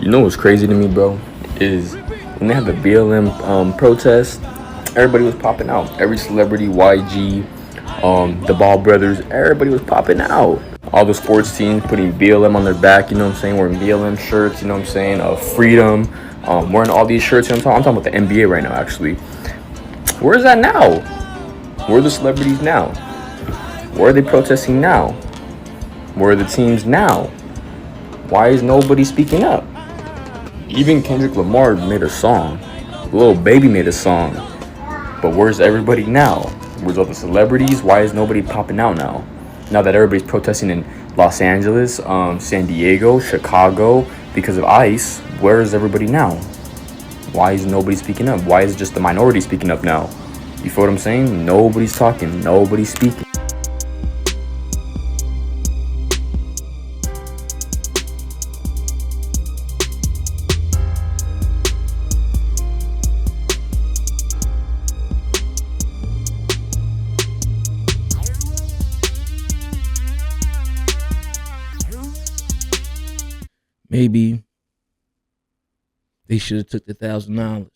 You know what's crazy to me, bro, is when they had the BLM protest, everybody was popping out. Every celebrity, YG, the Ball brothers, everybody was popping out. All the sports teams putting BLM on their back, you know what I'm saying, wearing BLM shirts, you know what I'm saying, freedom, wearing all these shirts. I'm talking about the NBA right now, actually. Where is that now? Where are the celebrities now? Where are they protesting now? Where are the teams now? Why is nobody speaking up? Even Kendrick Lamar made a song. Lil Baby made a song. But where's everybody now? Where's all the celebrities? Why is nobody popping out now? Now that everybody's protesting in Los Angeles, San Diego, Chicago because of ICE, where is everybody now? Why is nobody speaking up? Why is just the minority speaking up now? You feel what I'm saying? Nobody's talking. Nobody's speaking. Maybe they should have took the $1,000.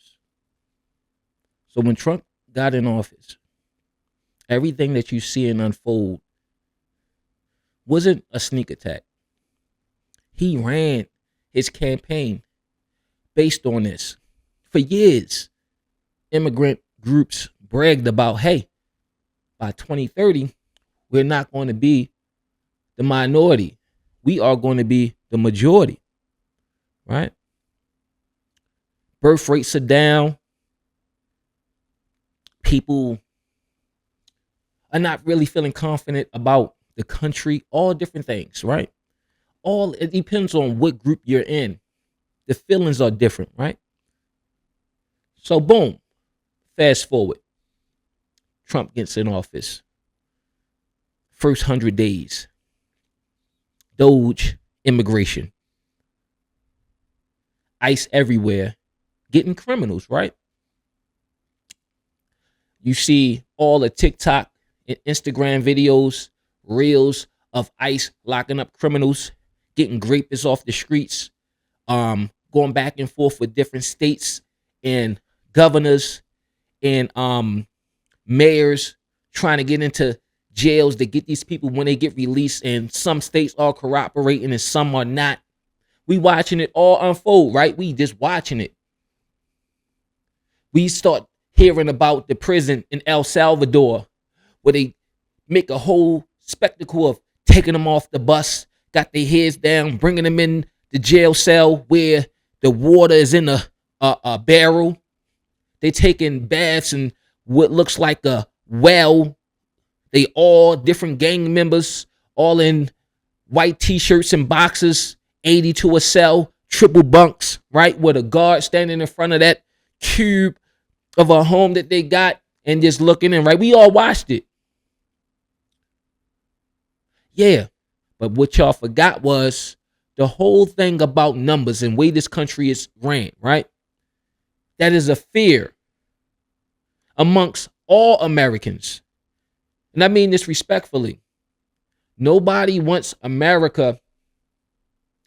So when Trump got in office, everything that you see and unfold wasn't a sneak attack. He ran his campaign based on this. For years, immigrant groups bragged about, hey, by 2030, we're not going to be the minority. We are going to be the majority, right? Birth rates are down. People are not really feeling confident about the country, all different things, right? All it depends on what group you're in. The feelings are different, right? So boom, fast forward. Trump gets in office. First 100 days. Doge, immigration. ICE everywhere. Getting criminals, right? You see all the TikTok and Instagram videos, reels of ICE locking up criminals, getting rapists off the streets, going back and forth with different states and governors and mayors trying to get into jails to get these people when they get released, and some states are cooperating and some are not. We watching it all unfold, right? We just watching it. We start hearing about the prison in El Salvador where they make a whole spectacle of taking them off the bus, got their heads down, bringing them in the jail cell where the water is in a barrel. They taking baths in what looks like a well. They all different gang members, all in white t-shirts and boxes, 80 to a cell, triple bunks, right? With a guard standing in front of that cube of a home that they got and just looking in, right? We all watched it. Yeah. But what y'all forgot was the whole thing about numbers and way this country is ran, right? That is a fear amongst all Americans. And I mean this respectfully. Nobody wants America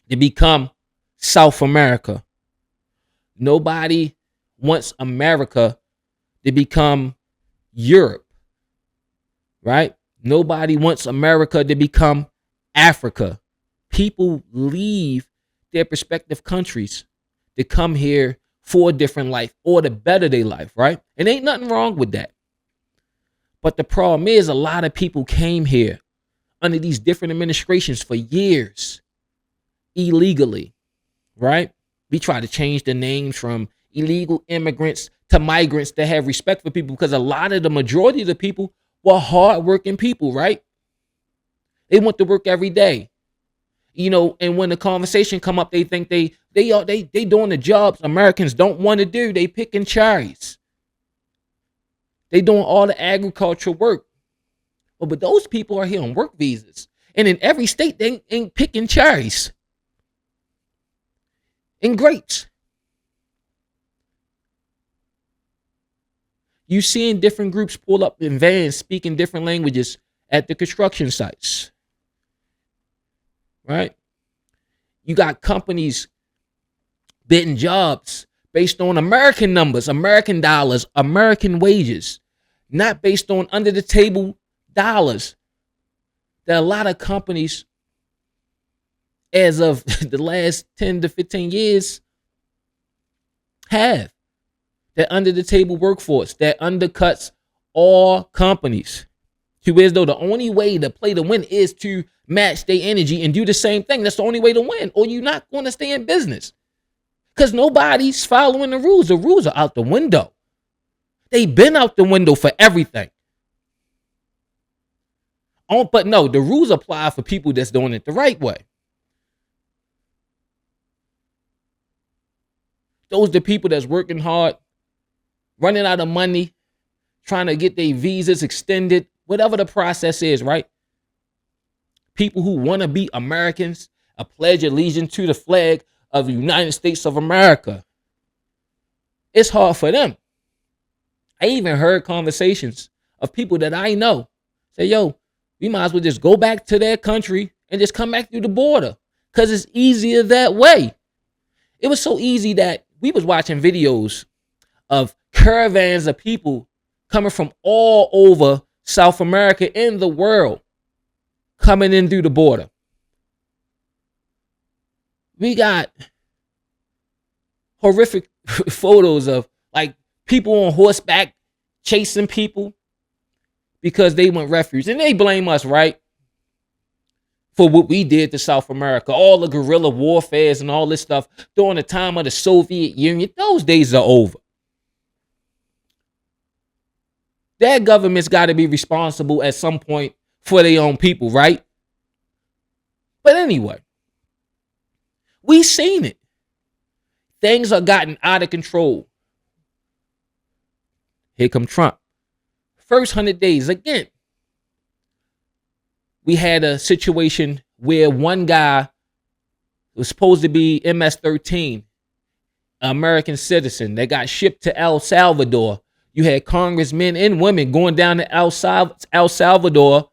to become South America. Nobody wants America to become Europe, right? Nobody wants America to become Africa. People leave their respective countries to come here for a different life or to better their life, right? And ain't nothing wrong with that. But the problem is a lot of people came here under these different administrations for years illegally, right? We try to change the names from illegal immigrants to migrants to have respect for people because a lot of the majority of the people were hardworking people, right? They want to work every day. You know, and when the conversation come up, they think they doing the jobs Americans don't want to do. They picking cherries. They doing all the agricultural work. But those people are here on work visas. And in every state, they ain't picking cherries and grapes. You seeing different groups pull up in vans speaking different languages at the construction sites. Right? You got companies bidding jobs based on American numbers, American dollars, American wages, not based on under the table dollars that a lot of companies, as of the last 10 to 15 years, have. That under the table workforce that undercuts all companies. To as though the only way to play to win is to match their energy and do the same thing. That's the only way to win, or you're not going to stay in business. Because nobody's following the rules. The rules are out the window. They've been out the window for everything. But no, the rules apply for people that's doing it the right way. Those are the people that's working hard, running out of money, trying to get their visas extended, whatever the process is, right? People who want to be Americans, pledge allegiance to the flag of the United States of America. It's hard for them. I even heard conversations of people that I know say, yo, we might as well just go back to their country and just come back through the border because it's easier that way. It was so easy that we was watching videos of caravans of people coming from all over South America and the world coming in through the border. We got horrific photos of like people on horseback chasing people because they want refuge. And they blame us, right? For what we did to South America, all the guerrilla warfares and all this stuff during the time of the Soviet Union. Those days are over. That government's got to be responsible at some point for their own people, right? But anyway, we seen it. Things are gotten out of control. Here come Trump. First 100 days, again, we had a situation where one guy was supposed to be MS-13, an American citizen that got shipped to El Salvador. You had congressmen and women going down to El Salvador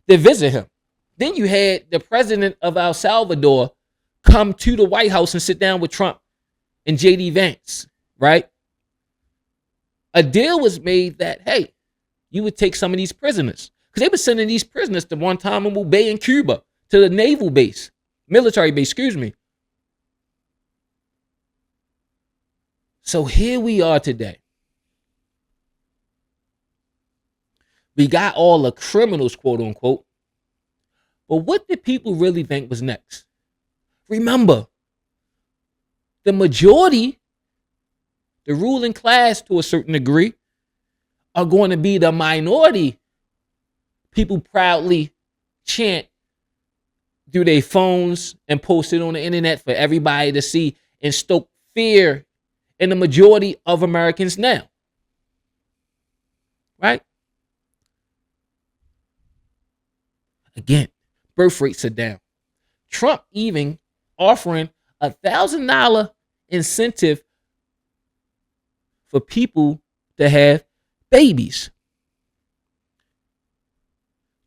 to visit him. Then you had the president of El Salvador come to the White House and sit down with Trump and J.D. Vance, right? A deal was made that, hey, you would take some of these prisoners. Because they were sending these prisoners to Guantanamo Bay in Cuba, to the naval base, military base, excuse me. So here we are today. We got all the criminals, quote unquote. But what did people really think was next? Remember, the majority, the ruling class to a certain degree, are going to be the minority. People proudly chant through their phones and post it on the internet for everybody to see and stoke fear in the majority of Americans now. Right? Again, birth rates are down. Trump even offering $1,000 incentive for people to have babies.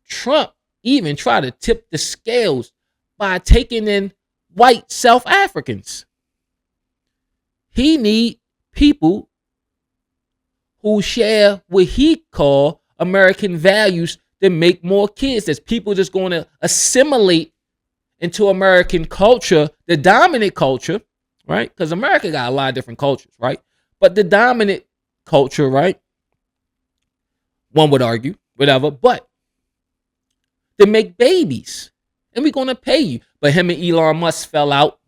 Trump even tried to tip the scales by taking in white South Africans. He need people who share what he call American values to make more kids. There's people just going to assimilate into American culture, the dominant culture, right? Because America got a lot of different cultures, right? But the dominant culture, right? One would argue, whatever, but to make babies. And we're going to pay you. But him and Elon Musk fell out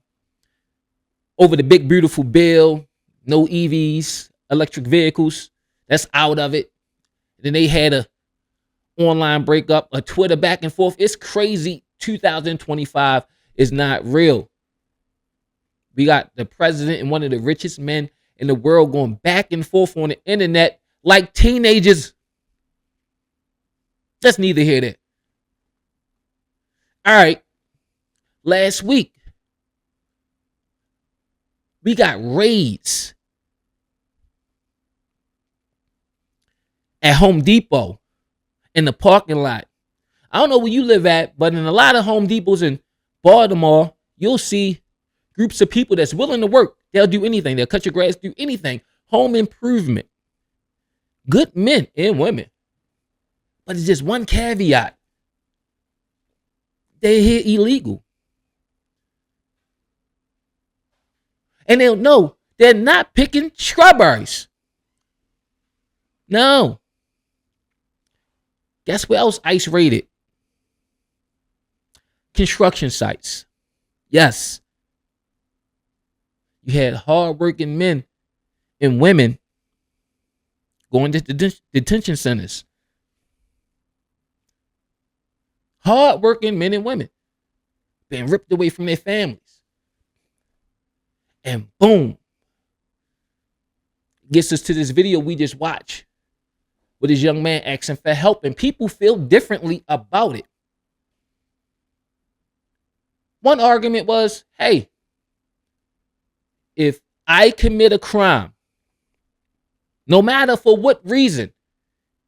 over the big, beautiful bill. No EVs, electric vehicles. That's out of it. Then they had a online breakup, a Twitter back and forth. It's crazy. 2025 is not real. We got the president and one of the richest men in the world going back and forth on the internet like teenagers. That's neither here nor there. All right. Last week, we got raids at Home Depot in the parking lot. I don't know where you live at, but in a lot of Home Depots in Baltimore, you'll see groups of people that's willing to work. They'll do anything. They'll cut your grass, do anything. Home improvement. Good men and women. But it's just one caveat. They're here illegal. And they'll know they're not picking strawberries. No. Guess where else ICE raided? Construction sites. Yes. You had hardworking men and women going to detention centers. Hardworking men and women being ripped away from their families. And boom. Gets us to this video we just watched with this young man asking for help, and people feel differently about it. One argument was, hey, if I commit a crime, no matter for what reason,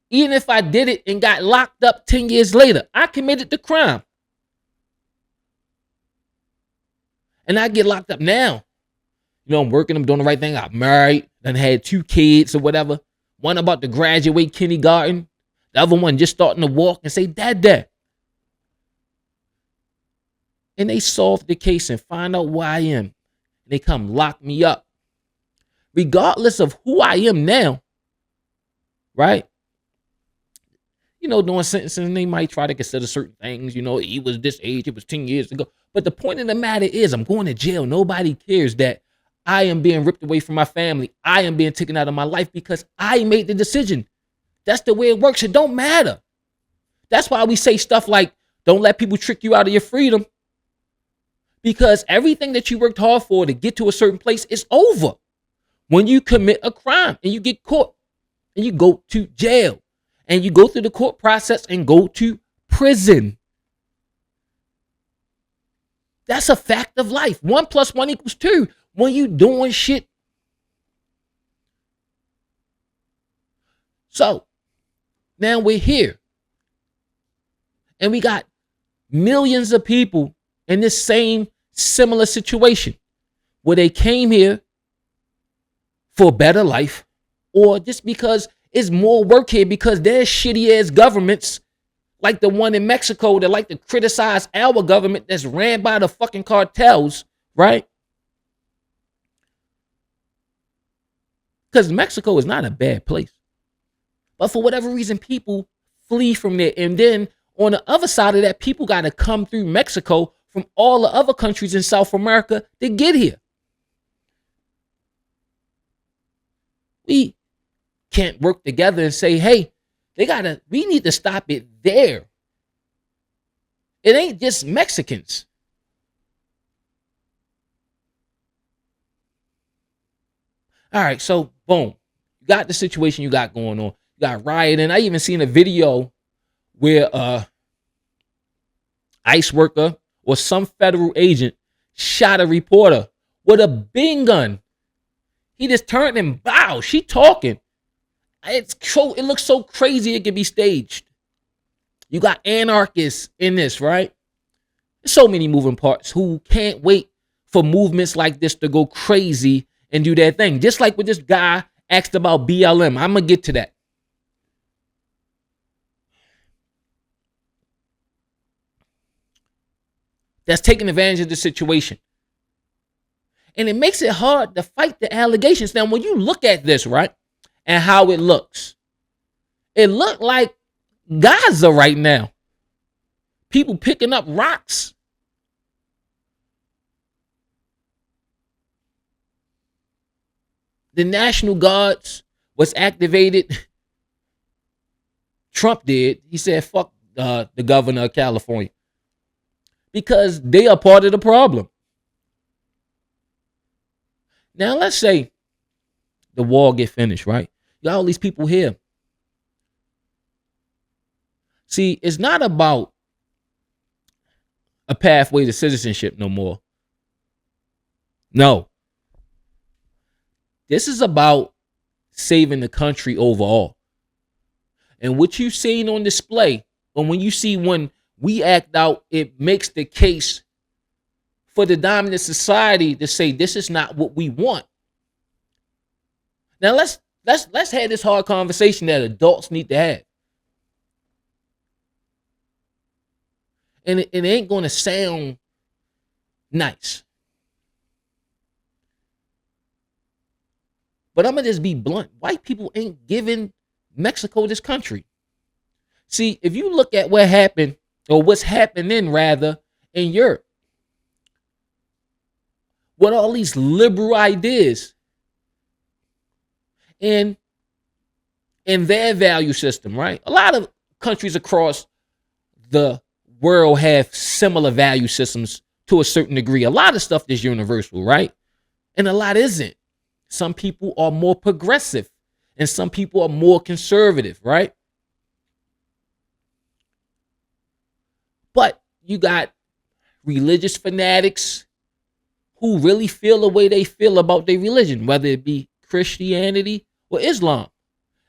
even if I did it and got locked up 10 years later, I committed the crime. And I get locked up now. You know, I'm working, I'm doing the right thing. I'm married, then had 2 kids or whatever. One about to graduate kindergarten. The other one just starting to walk and say, Dad. And they solve the case and find out who I am. They come lock me up. Regardless of who I am now, right? You know, during sentencing, they might try to consider certain things. You know, he was this age, it was 10 years ago. But the point of the matter is, I'm going to jail. Nobody cares that I am being ripped away from my family. I am being taken out of my life because I made the decision. That's the way it works. It don't matter. That's why we say stuff like, don't let people trick you out of your freedom. Because everything that you worked hard for to get to a certain place is over when you commit a crime and you get caught and you go to jail and you go through the court process and go to prison. That's a fact of life. 1 + 1 = 2 when you doing shit. So now we're here and we got millions of people in this same similar situation where they came here for a better life, or just because it's more work here because there's shitty ass governments like the one in Mexico that like to criticize our government that's ran by the fucking cartels, right? Because Mexico is not a bad place. But for whatever reason, people flee from there. And then on the other side of that, people got to come through Mexico from all the other countries in South America to get here. We can't work together and say, hey, we need to stop it there. It ain't just Mexicans. All right, so boom. You got the situation you got going on. You got rioting. I even seen a video where ICE worker or some federal agent shot a reporter with a bean gun. He just turned and bow. She talking. It looks so crazy it could be staged. You got anarchists in this, right? There's so many moving parts who can't wait for movements like this to go crazy and do their thing. Just like with this guy asked about BLM. I'm going to get to that. That's taking advantage of the situation. And it makes it hard to fight the allegations. Now, when you look at this, right, and how it looks like Gaza right now. People picking up rocks. The National Guards was activated. Trump did. He said, fuck the governor of California. Because they are part of the problem. Now, let's say the war get finished, right? You got all these people here. See, it's not about a pathway to citizenship no more. No. This is about saving the country overall. And what you've seen on display, and when you see when we act out, it makes the case for the dominant society to say this is not what we want. Now let's have this hard conversation that adults need to have. And it ain't going to sound nice. But I'm going to just be blunt. White people ain't giving Mexico this country. See, if you look at what happened, or what's happening rather, in Europe, what all these liberal ideas in their value system, right? A lot of countries across the world have similar value systems to a certain degree. A lot of stuff is universal, right? And a lot isn't. Some people are more progressive and some people are more conservative, right? But you got religious fanatics who really feel the way they feel about their religion, whether it be Christianity or Islam.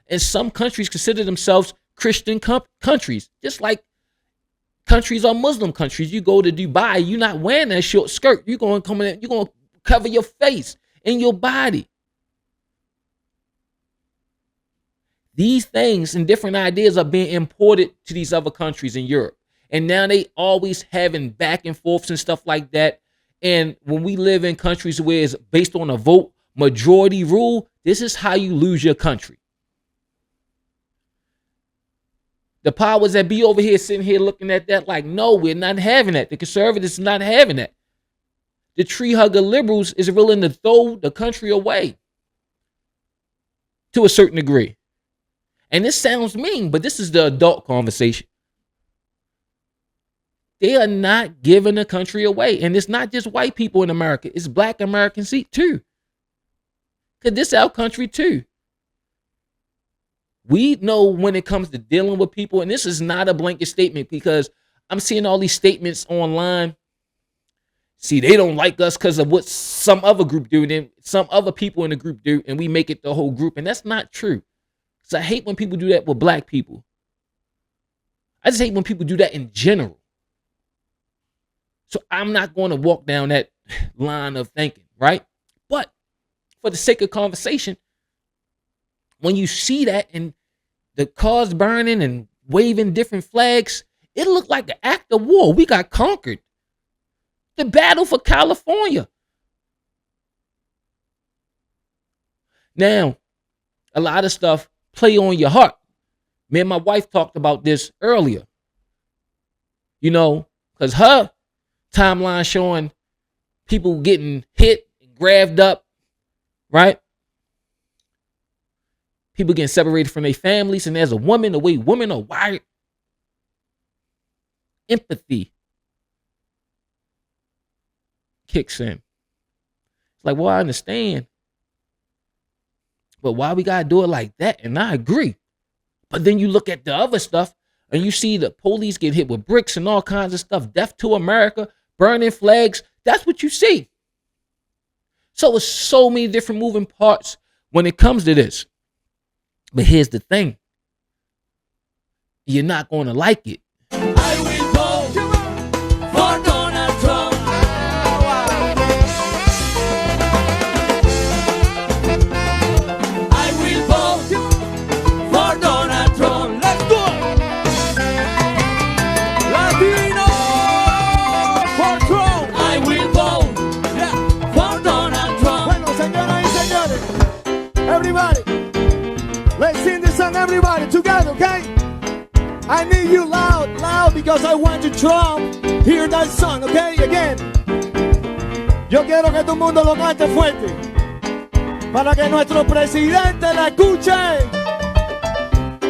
And some countries consider themselves Christian countries, just like countries are Muslim countries. You go to Dubai, you're not wearing that short skirt. You're going to come in, you're going to cover your face and your body. These things and different ideas are being imported to these other countries in Europe. And now they always having back and forths and stuff like that. And when we live in countries where it's based on a vote majority rule, this is how you lose your country. The powers that be over here sitting here looking at that like, no, we're not having that. The conservatives are not having that. The tree hugger liberals is willing to throw the country away to a certain degree. And this sounds mean, but this is the adult conversation. They are not giving the country away. And it's not just white people in America. It's black Americans too. Because this is our country too. We know when it comes to dealing with people, and this is not a blanket statement because I'm seeing all these statements online. See, they don't like us because of what some other group do, and then some other people in the group do, and we make it the whole group. And that's not true. Because I hate when people do that with black people. I just hate when people do that in general. So I'm not going to walk down that line of thinking, right? But for the sake of conversation, when you see that and the cars burning and waving different flags, it looked like an act of war. We got conquered. The battle for California. Now, a lot of stuff play on your heart. Me and my wife talked about this earlier. You know, because her timeline showing people getting hit and grabbed up, right? People getting separated from their families, and as a woman, the way women are wired, empathy kicks in. It's like, well, I understand, but why we gotta do it like that? And I agree. But then you look at the other stuff, and you see the police get hit with bricks and all kinds of stuff, death to America, burning flags. That's what you see. So it's so many different moving parts when it comes to this. But here's the thing. You're not going to like it. I will vote for Donald Trump. I will vote for Donald Trump. Let's do it. Latino for Trump. I will vote for Donald Trump. Bueno, señoras y señores, everybody, let's sing this song, everybody, together, okay? I need you loud, because I want you Trump. Hear that song, okay? Again. Yo quiero que todo el mundo lo cante fuerte, para que nuestro presidente la escuche.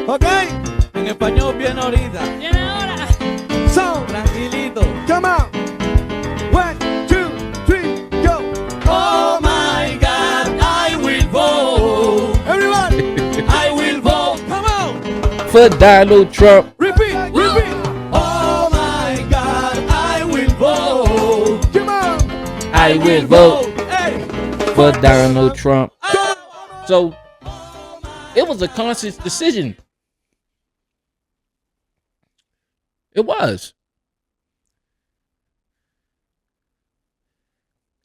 ¿Ok? En español bien ahorita. Viene ahora. So, Tranquilito. come on. 1, 2, 3, go. Oh my God, I will vote. Everybody, I will vote. Come on. For Donald Trump. repeat, repeat. Oh my God, I will vote. Come on. I will vote Hey. for Donald Trump. Come on. So it was a conscious decision. It was.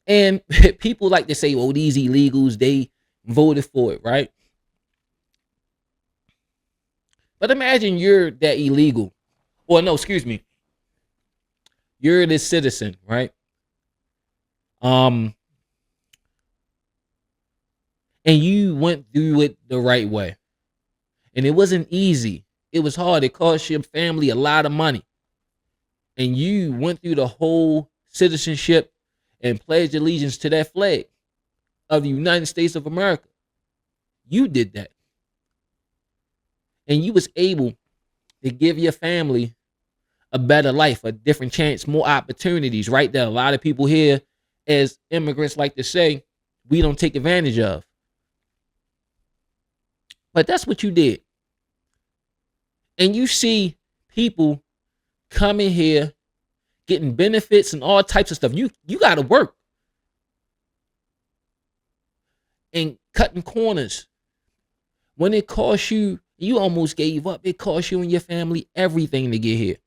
And people like to say, "Oh, these illegals, they voted for it," right? But imagine you're that illegal, or no, excuse me, you're this citizen, right? Um, and you went through it the right way, and it wasn't easy. It was hard. It cost your family a lot of money, and you went through the whole citizenship and pledged allegiance to that flag of the United States of America. You did that, and you was able to give your family a better life, a different chance, more opportunities, right? That a lot of people here as immigrants like to say we don't take advantage of. But that's what you did. And you see people coming here getting benefits and all types of stuff. You got to work and cutting corners. When it costs you, you almost gave up. It cost you and your family everything to get here.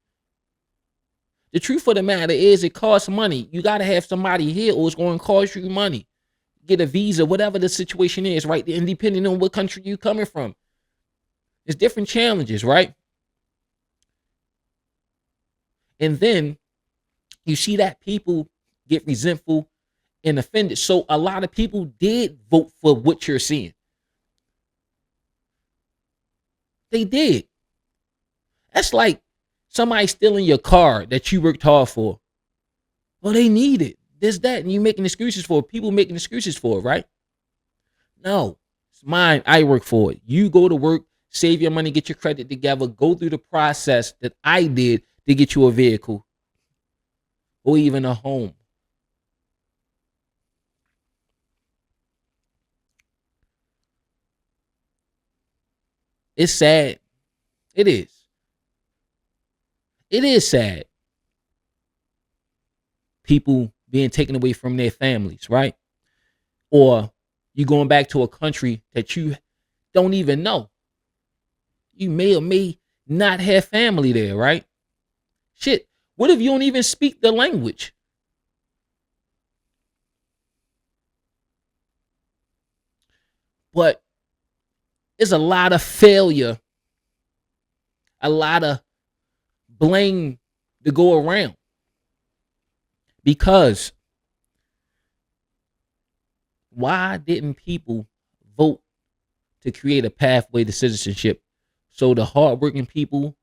The truth of the matter is it costs money. You got to have somebody here or it's going to cost you money. Get a visa, whatever the situation is, right? And depending on what country you're coming from. There's different challenges, right? And then you see that people get resentful and offended. So a lot of people did vote for what you're seeing. They did. That's like somebody stealing your car that you worked hard for. Well, they need it. This, that, and you making excuses for it. People making excuses for it, right? No, it's mine. I work for it. You go to work, save your money, get your credit together, go through the process that I did to get you a vehicle or even a home. It's sad. It is. It is sad. People being taken away from their families, right? Or you going back to a country that you don't even know. You may or may not have family there, right? Shit, what if you don't even speak the language? But there's a lot of failure, a lot of blame to go around. Because why didn't people vote to create a pathway to citizenship so the hardworking people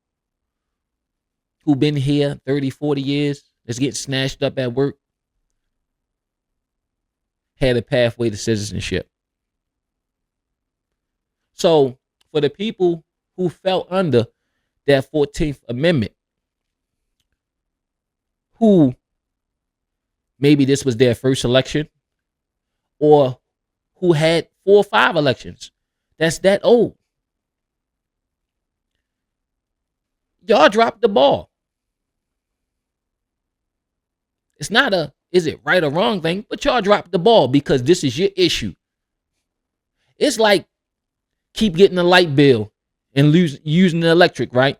who've been here 30, 40 years, that's getting snatched up at work, had a pathway to citizenship? So for the people who fell under that 14th Amendment, who maybe this was their first election, or who had 4 or 5 elections, that's that old. Y'all dropped the ball. It's not a is it right or wrong thing, but y'all dropped the ball because this is your issue. It's like keep getting a light bill and using the electric, right?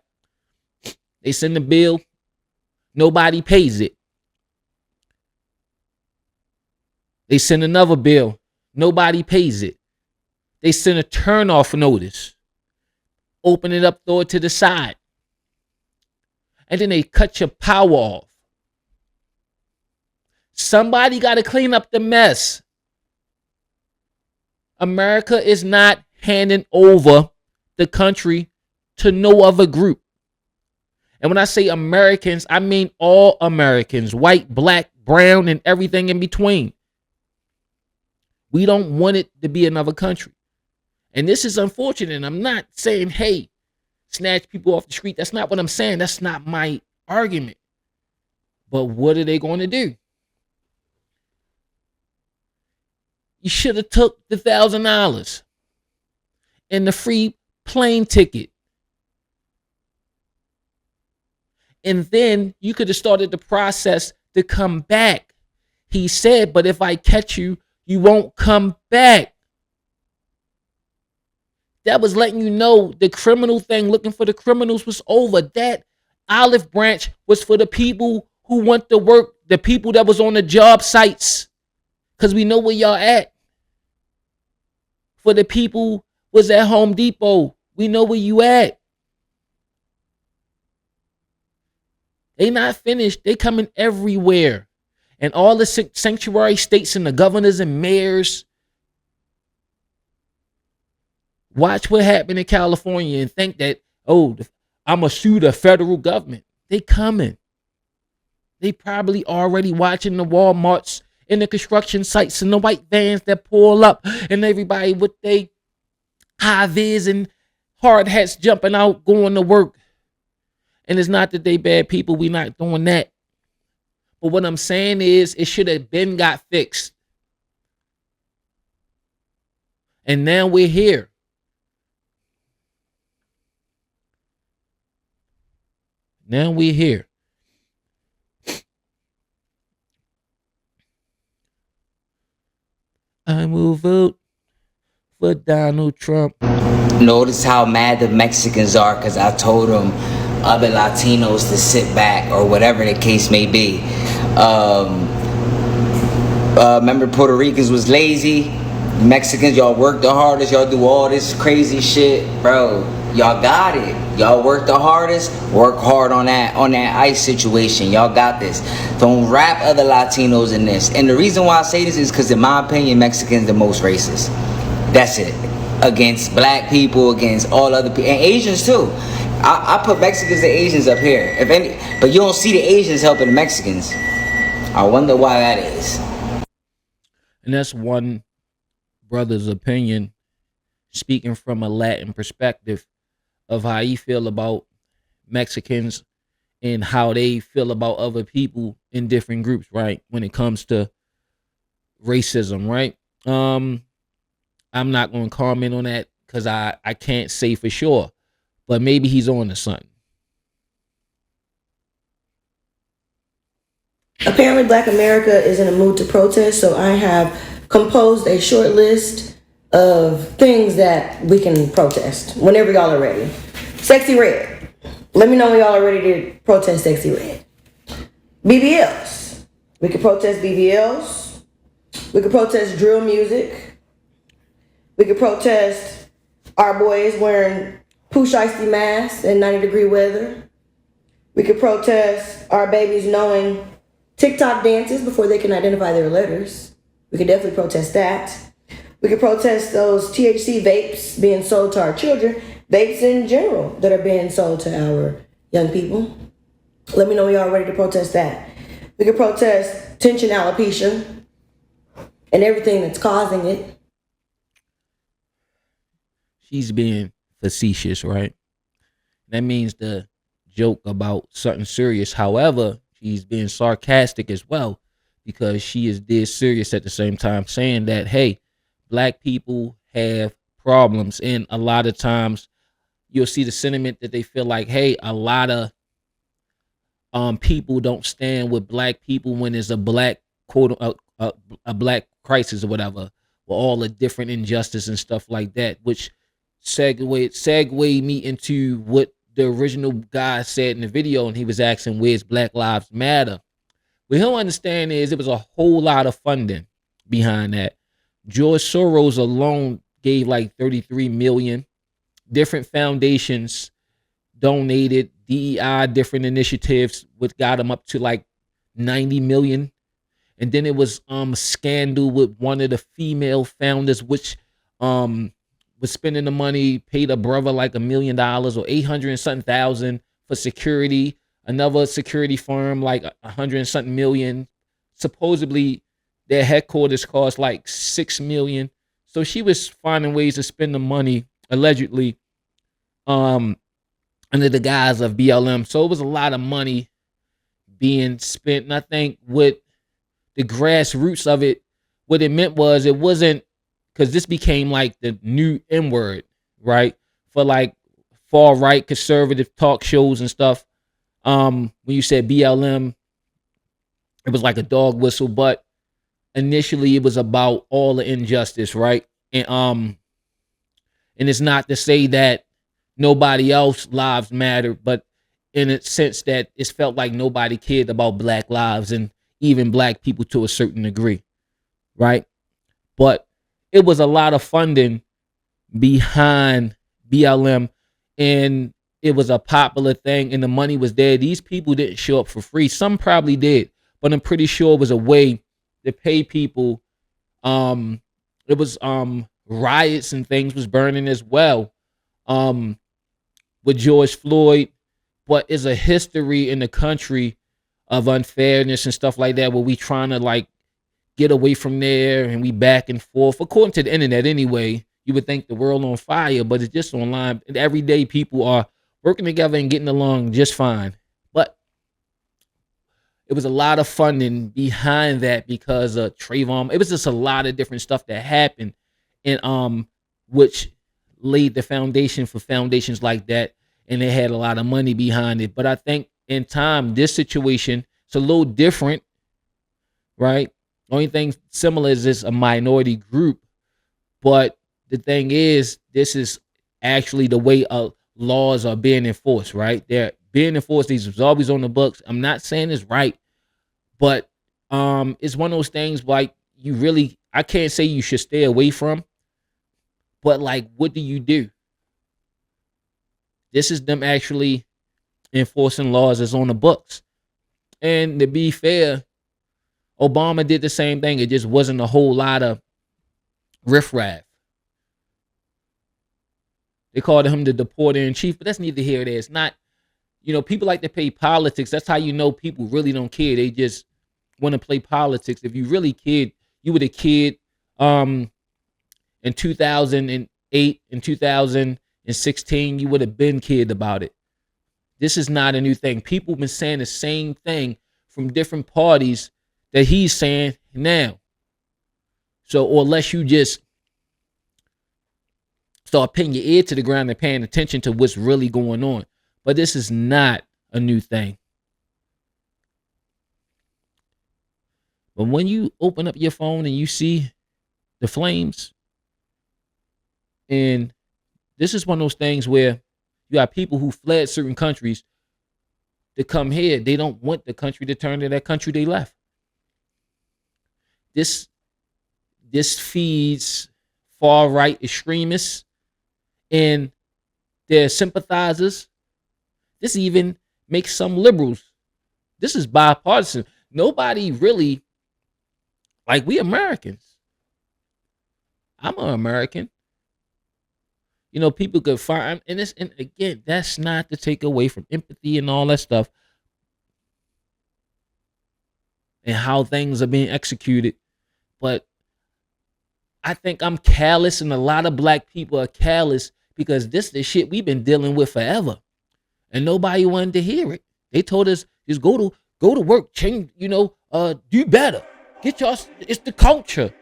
They send the bill, nobody pays it. They send another bill, nobody pays it. They send a turn-off notice, open it up, throw it to the side, and then they cut your power off. Somebody got to clean up the mess. America is not handing over the country to no other group. And when I say Americans, I mean all Americans, white, black, brown, and everything in between. We don't want it to be another country. And this is unfortunate. I'm not saying, hey, snatch people off the street. That's not what I'm saying. That's not my argument. But what are they going to do? You should have took the $1,000 and the free plane ticket. And then you could have started the process to come back. He said, but if I catch you, you won't come back. That was letting you know the criminal thing, looking for the criminals, was over. That olive branch was for the people who want to work, the people that was on the job sites. Because we know where y'all at. For the people was at Home Depot, we know where you at. They not finished. They coming everywhere. And all the sanctuary states and the governors and mayors, watch what happened in California and think that, oh, I'm going to sue the federal government. They coming. They probably already watching the Walmarts and the construction sites and the white vans that pull up and everybody with their high-vis and hard hats jumping out, going to work. And it's not that they bad people. We not doing that. But what I'm saying is it should have been got fixed. And now we're here. Now we're here. I will vote for Donald Trump. Notice how mad the Mexicans are because I told them other Latinos to sit back or whatever the case may be. Remember Puerto Ricans was lazy. Mexicans, y'all work the hardest. Y'all do all this crazy shit. Bro, y'all got it. Y'all work the hardest. Work hard on that ICE situation. Y'all got this. Don't wrap other Latinos in this. And the reason why I say this is because in my opinion, Mexicans the most racist. That's it. Against black people, against all other people, and Asians too. I put Mexicans and Asians up here. If any, but you don't see the Asians helping the Mexicans. I wonder why that is. And that's one brother's opinion, speaking from a Latin perspective of how he feel about Mexicans and how they feel about other people in different groups, right? When it comes to racism, right? I'm not going to comment on that because I can't say for sure, but maybe he's on to something. Apparently, Black America is in a mood to protest, so I have composed a short list of things that we can protest whenever y'all are ready. Sexy Red. Let me know when y'all are ready to protest Sexy Red. BBLs. We could protest BBLs. We could protest drill music. We could protest our boys wearing poo shiesty masks in 90-degree weather. We could protest our babies knowing TikTok dances before they can identify their letters. We could definitely protest that. We could protest those THC vapes being sold to our children, vapes in general that are being sold to our young people. Let me know when y'all are ready to protest that. We could protest tension alopecia and everything that's causing it. She's being facetious, right? That means the joke about something serious. However, she's being sarcastic as well because she is dead serious at the same time, saying that, hey, black people have problems. And a lot of times you'll see the sentiment that they feel like, hey, a lot of people don't stand with black people when there's a black quote a black crisis or whatever, with all the different injustice and stuff like that, which segue me into what the original guy said in the video, and he was asking where's Black Lives Matter. What he'll understand is it was a whole lot of funding behind that. George Soros alone gave like 33 million. Different foundations donated, DEI, different initiatives, which got him up to like 90 million. And then it was a scandal with one of the female founders, which was spending the money, paid a brother like $1 million or 800 and something thousand for security. Another security firm like 100 and something million. Supposedly their headquarters cost like 6 million. So she was finding ways to spend the money allegedly under the guise of BLM. So it was a lot of money being spent. And I think what the grassroots of it, what it meant was it wasn't, because this became like the new N word, right? For like far right conservative talk shows and stuff. When you said BLM, it was like a dog whistle, but initially it was about all the injustice, right? And it's not to say that nobody else lives matter, but in a sense that it's felt like nobody cared about black lives and even black people to a certain degree, right? But it was a lot of funding behind BLM, and it was a popular thing, and the money was there. These people didn't show up for free. Some probably did, but I'm pretty sure it was a way to pay people. It was riots and things was burning as well. With George Floyd, but it's a history in the country of unfairness and stuff like that, where we trying to like get away from there, and we back and forth. According to the internet, anyway, you would think the world on fire, but it's just online. And every day, people are working together and getting along just fine. But it was a lot of funding behind that because of Trayvon. It was just a lot of different stuff that happened, and which laid the foundation for foundations like that, and they had a lot of money behind it. But I think in time, this situation is a little different, right? Only thing similar is this a minority group, but the thing is, this is actually the way laws are being enforced, right? They're being enforced. These was always on the books. I'm not saying it's right, but it's one of those things like I can't say you should stay away from, but like, what do you do? This is them actually enforcing laws that's on the books. And to be fair, Obama did the same thing. It just wasn't a whole lot of riffraff. They called him the deporter in chief, but that's neither here nor there. It's not, people like to play politics. That's how you know people really don't care. They just want to play politics. If you really cared, you would have cared in 2008 and 2016, you would have been cared about it. This is not a new thing. People have been saying the same thing from different parties that he's saying now. So, or unless you just start putting your ear to the ground and paying attention to what's really going on. But this is not a new thing. But when you open up your phone and you see the flames, and this is one of those things where you got people who fled certain countries to come here. They don't want the country to turn to that country they left. This feeds far right extremists and their sympathizers. This even makes some liberals. This is bipartisan. Nobody really, like, we Americans. I'm an American. People could find, and again, that's not to take away from empathy and all that stuff and how things are being executed. But I think I'm callous, and a lot of black people are callous because this is the shit we've been dealing with forever, and nobody wanted to hear it. They told us just go to work, change, do better, it's the culture.